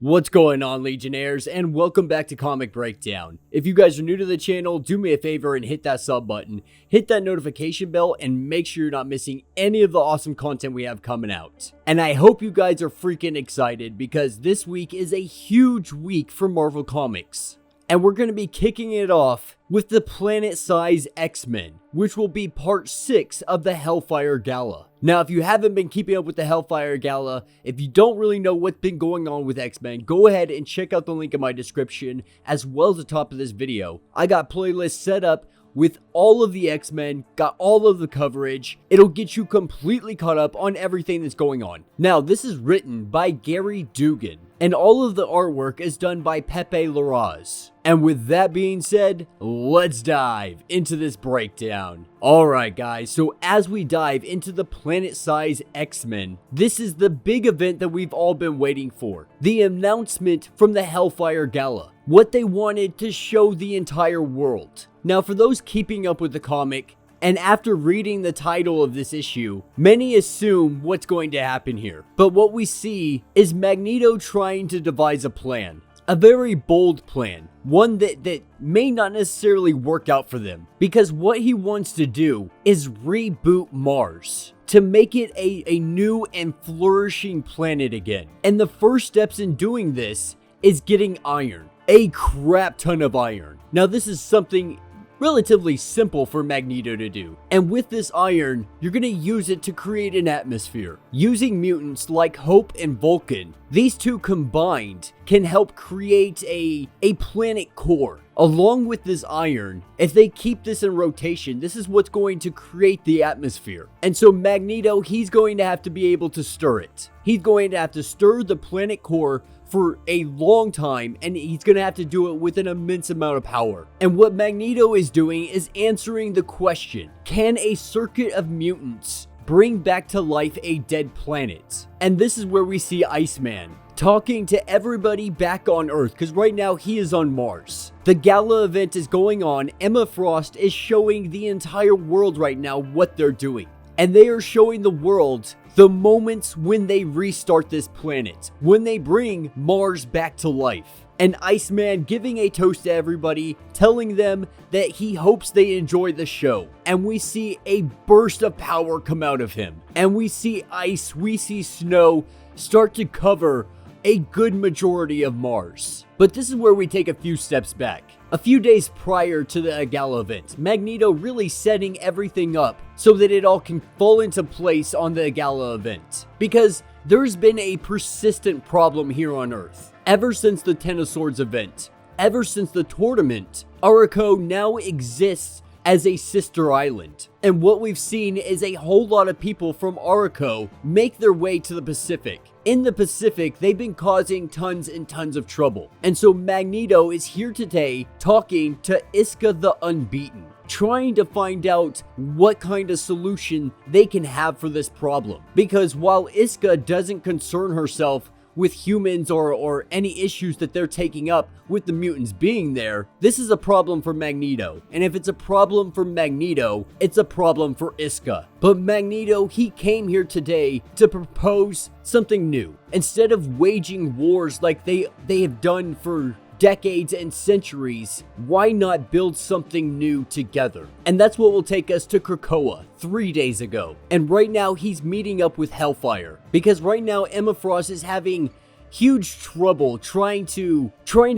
What's going on, Legionnaires, and welcome back to Comic Breakdown. If you guys are new to the channel, do me a favor and hit that sub button, hit that notification bell, and make sure you're not missing any of the awesome content we have coming out. And I hope you guys are freaking excited because this week is a huge week for Marvel Comics. And we're going to be kicking it off with the planet-size X-Men, which will be part 6 of the Hellfire Gala. Now, if you haven't been keeping up with the Hellfire Gala, if you don't really know what's been going on with X-Men, go ahead and check out the link in my description, as well as the top of this video. I got playlists set up with all of the X-Men, got all of the coverage. It'll get you completely caught up on everything that's going on. Now, this is written by Gary Dugan, and all of the artwork is done by Pepe Larraz. And with that being said, let's dive into this breakdown. Alright guys, so as we dive into the planet-size X-Men, this is the big event that we've all been waiting for. The announcement from the Hellfire Gala. What they wanted to show the entire world. Now, for those keeping up with the comic, and after reading the title of this issue, many assume what's going to happen here. But what we see is Magneto trying to devise a plan. A very bold plan. One that may not necessarily work out for them. Because what he wants to do is reboot Mars. To make it a new and flourishing planet again. And the first steps in doing this is getting iron. A crap ton of iron. Now, this is something relatively simple for Magneto to do. And with this iron, you're going to use it to create an atmosphere. Using mutants like Hope and Vulcan, these two combined can help create a planet core. Along with this iron, if they keep this in rotation, this is what's going to create the atmosphere. And so Magneto, he's going to have to be able to stir it. He's going to have to stir the planet core for a long time, and he's going to have to do it with an immense amount of power. And what Magneto is doing is answering the question, can a circuit of mutants bring back to life a dead planet? And this is where we see Iceman talking to everybody back on Earth, because right now he is on Mars. The gala event is going on. Emma Frost is showing the entire world right now what they're doing. And they are showing the world the moments when they restart this planet, when they bring Mars back to life. And Iceman giving a toast to everybody, telling them that he hopes they enjoy the show. And we see a burst of power come out of him. And we see ice, we see snow start to cover a good majority of Mars. But this is where we take a few steps back. A few days prior to the gala event, Magneto really setting everything up so that it all can fall into place on the gala event. Because there's been a persistent problem here on Earth. Ever since the Ten of Swords event, ever since the tournament, Arakko now exists as a sister island. And what we've seen is a whole lot of people from Arakko make their way to the Pacific. In the Pacific, they've been causing tons and tons of trouble. And so Magneto is here today talking to Iska the Unbeaten, trying to find out what kind of solution they can have for this problem. Because while Iska doesn't concern herself with humans or any issues that they're taking up with the mutants being there, this is a problem for Magneto. And if it's a problem for Magneto, it's a problem for Iska. But Magneto, he came here today to propose something new. Instead of waging wars like they have done for decades and centuries, why not build something new together? And that's what will take us to Krakoa 3 days ago. And right now he's meeting up with Hellfire, because right now Emma Frost is having huge trouble trying to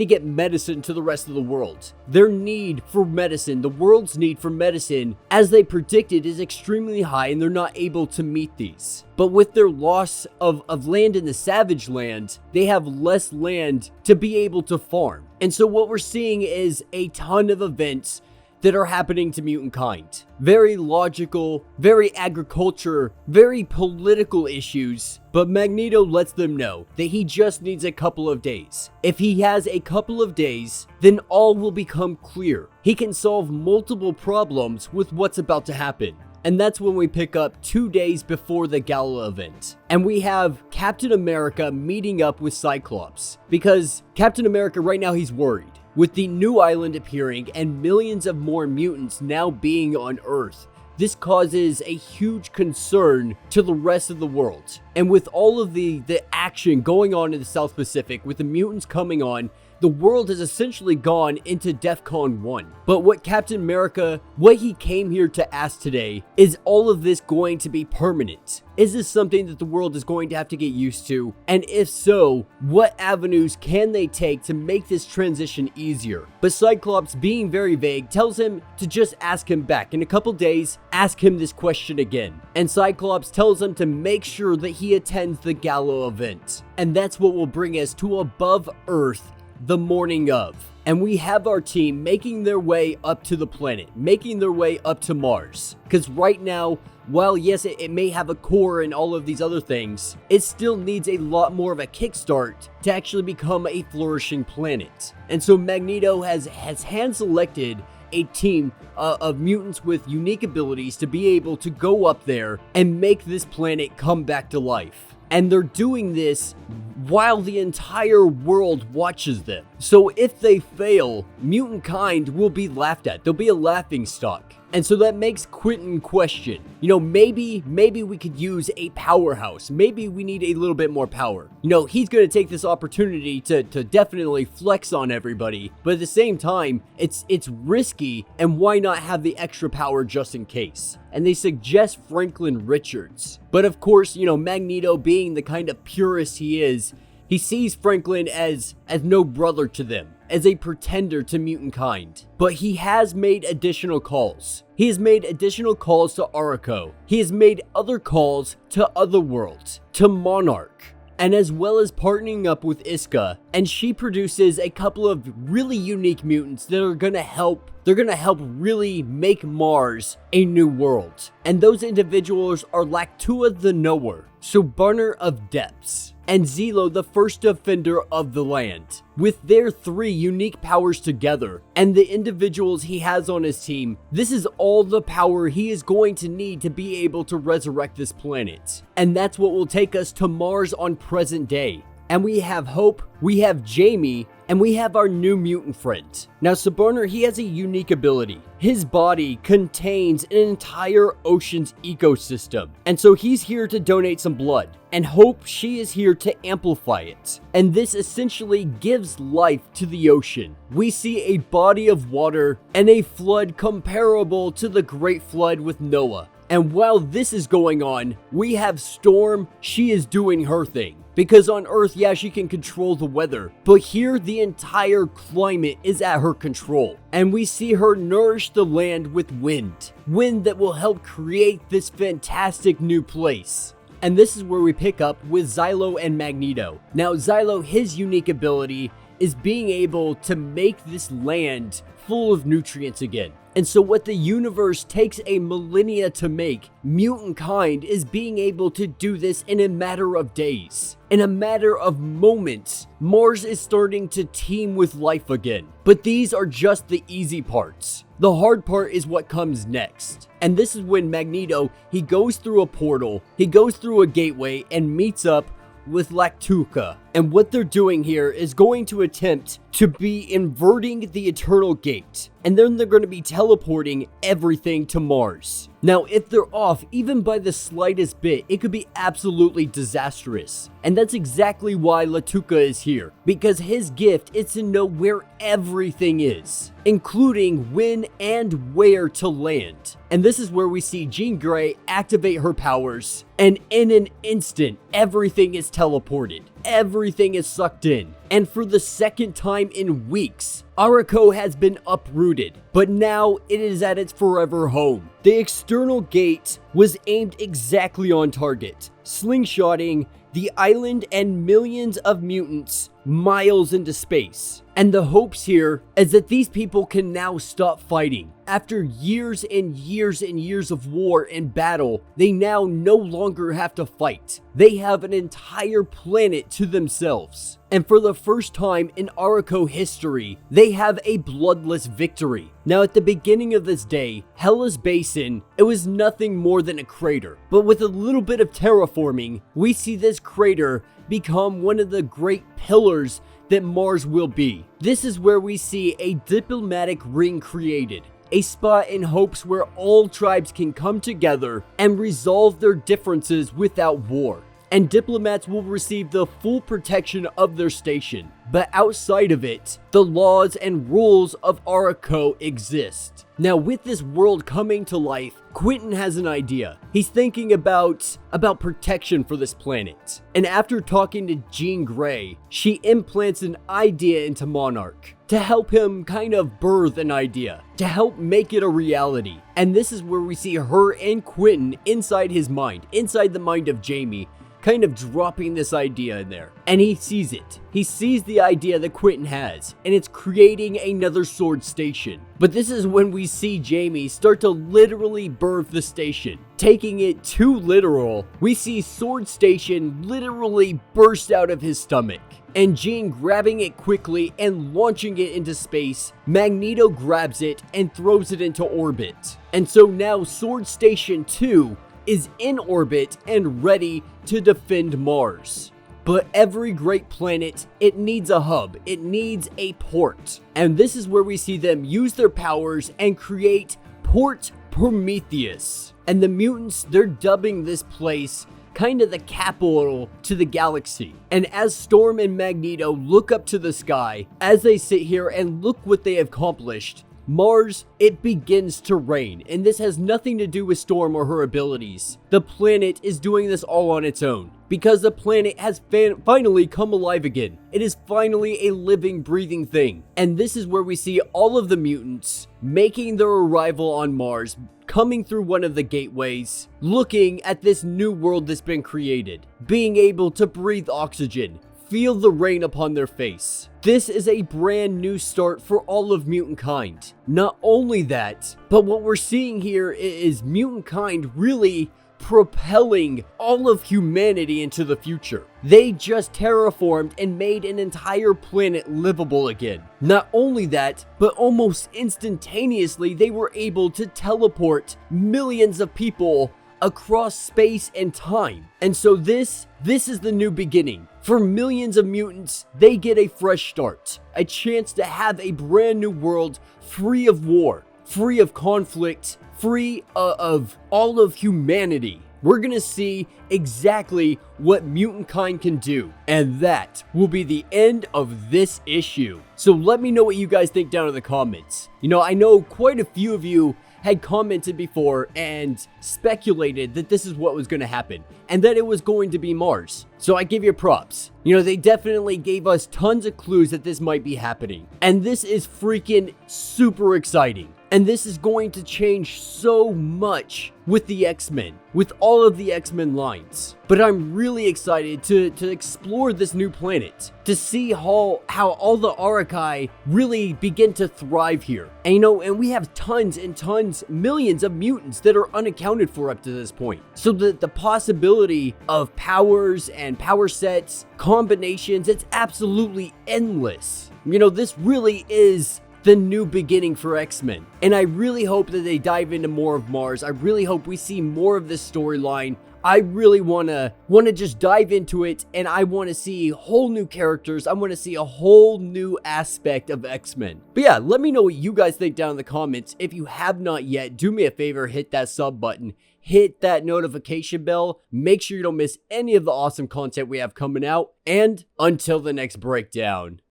get medicine to the rest of the world. Their need for medicine, the world's need for medicine, as they predicted, is extremely high, and they're not able to meet these. But with their loss of land in the Savage Land, they have less land to be able to farm. And so what we're seeing is a ton of events that are happening to mutant kind. Very logical, very agriculture, very political issues, but Magneto lets them know that he just needs a couple of days. If he has a couple of days, then all will become clear. He can solve multiple problems with what's about to happen. And that's when we pick up 2 days before the gala event. And we have Captain America meeting up with Cyclops. Because Captain America right now, he's worried. With the new island appearing and millions of more mutants now being on Earth, this causes a huge concern to the rest of the world. And with all of the action going on in the South Pacific, with the mutants coming on, the world has essentially gone into DEFCON 1. But what Captain America, what he came here to ask today, is all of this going to be permanent? Is this something that the world is going to have to get used to? And if so, what avenues can they take to make this transition easier? But Cyclops, being very vague, tells him to just ask him back. In a couple days, ask him this question again. And Cyclops tells him to make sure that he attends the gala event. And that's what will bring us to Above Earth the morning of. And we have our team making their way up to the planet, making their way up to Mars. Because right now, while yes, it may have a core and all of these other things, it still needs a lot more of a kickstart to actually become a flourishing planet. And so Magneto has hand-selected a team of mutants with unique abilities to be able to go up there and make this planet come back to life. And they're doing this while the entire world watches them. So if they fail, mutant kind will be laughed at. They'll be a laughing stock. And so that makes Quentin question, maybe we could use a powerhouse. Maybe we need a little bit more power. He's going to take this opportunity to definitely flex on everybody. But at the same time, it's risky, and why not have the extra power just in case? And they suggest Franklin Richards. But of course, Magneto, being the kind of purist he is, he sees Franklin as no brother to them, as a pretender to mutant kind. But he has made additional calls. He has made additional calls to Aurico. He has made other calls to Otherworld, to Monarch, and as well as partnering up with Iska. And she produces a couple of really unique mutants that are gonna help. They're gonna help really make Mars a new world. And those individuals are Lactua the Knower, Suburner of Depths, and Zelo, the first defender of the land. With their 3 unique powers together, and the individuals he has on his team, this is all the power he is going to need to be able to resurrect this planet. And that's what will take us to Mars on present day. And we have Hope, we have Jamie, and we have our new mutant friend. Now, Suburner, he has a unique ability. His body contains an entire ocean's ecosystem. And so he's here to donate some blood. And Hope, she is here to amplify it. And this essentially gives life to the ocean. We see a body of water and a flood comparable to the Great Flood with Noah. And while this is going on, we have Storm, she is doing her thing. Because on Earth, yeah, she can control the weather, but here the entire climate is at her control. And we see her nourish the land with wind. Wind that will help create this fantastic new place. And this is where we pick up with Xylo and Magneto. Now, Xylo, his unique ability is being able to make this land full of nutrients again. And so what the universe takes a millennia to make, mutant kind is being able to do this in a matter of days. In a matter of moments, Mars is starting to teem with life again. But these are just the easy parts. The hard part is what comes next. And this is when Magneto, he goes through a portal, he goes through a gateway and meets up with Lactuca. And what they're doing here is going to attempt to be inverting the Eternal Gate. And then they're going to be teleporting everything to Mars. Now, if they're off, even by the slightest bit, it could be absolutely disastrous. And that's exactly why Lactuca is here. Because his gift is to know where everything is, including when and where to land. And this is where we see Jean Grey activate her powers. And in an instant, everything is teleported. Everything is sucked in. And for the second time in weeks, Aurico has been uprooted, but now it is at its forever home. The external gate was aimed exactly on target, slingshotting the island and millions of mutants miles into space. And the hopes here is that these people can now stop fighting. After years and years and years of war and battle, they now no longer have to fight. They have an entire planet to themselves. And for the first time in Aurico history, they have a bloodless victory. Now, at the beginning of this day, Hela's Basin, it was nothing more than a crater. But with a little bit of terraforming, we see this crater become one of the great pillars that Mars will be. This is where we see a diplomatic ring created. a spot in hopes where all tribes can come together and resolve their differences without war. And diplomats will receive the full protection of their station. But outside of it, the laws and rules of Arako exist. Now, with this world coming to life, Quentin has an idea. He's thinking about protection for this planet. And after talking to Jean Grey, she implants an idea into Monarch to help him kind of birth an idea, to help make it a reality. And this is where we see her and Quentin inside his mind, inside the mind of Jamie, kind of dropping this idea in there. And he sees it. He sees the idea that Quentin has, and it's creating another sword station. But this is when we see Jamie start to literally birth the station. Taking it too literal, we see Sword Station literally burst out of his stomach. And Jean grabbing it quickly and launching it into space, Magneto grabs it and throws it into orbit. And so now Sword Station 2 is in orbit and ready to defend Mars. But every great planet, it needs a hub, it needs a port. And this is where we see them use their powers and create Port Prometheus. And the mutants, they're dubbing this place kind of the capital to the galaxy. And as Storm and Magneto look up to the sky, as they sit here and look what they have accomplished, Mars, it begins to rain, and this has nothing to do with Storm or her abilities. The planet is doing this all on its own, because the planet has finally come alive again. It is finally a living, breathing thing. And this is where we see all of the mutants making their arrival on Mars, coming through one of the gateways, looking at this new world that's been created, being able to breathe oxygen, feel the rain upon their face. This is a brand new start for all of mutant kind. Not only that, but what we're seeing here is mutant kind really propelling all of humanity into the future. They just terraformed and made an entire planet livable again. Not only that, but almost instantaneously they were able to teleport millions of people across space and time. And so this is the new beginning. For millions of mutants, they get a fresh start, a chance to have a brand new world free of war, free of conflict, free of all of humanity. We're gonna see exactly what mutant kind can do, and that will be the end of this issue. So let me know what you guys think down in the comments. You know, I know quite a few of you had commented before and speculated that this is what was going to happen and that it was going to be Mars. So I give you props. You know, they definitely gave us tons of clues that this might be happening. And this is freaking super exciting. And this is going to change so much with the X-Men, with all of the X-Men lines. But I'm really excited to explore this new planet, to see how all the Arakai really begin to thrive here. And you know, and we have tons and tons, millions of mutants that are unaccounted for up to this point. So the possibility of powers and power sets, combinations, it's absolutely endless. You know, this really is the new beginning for X-Men. And I really hope that they dive into more of Mars. I really hope we see more of this storyline. I really wanna just dive into it, and I wanna see whole new characters. I wanna see a whole new aspect of X-Men. But yeah, let me know what you guys think down in the comments. If you have not yet, do me a favor, hit that sub button, hit that notification bell, make sure you don't miss any of the awesome content we have coming out, and until the next breakdown.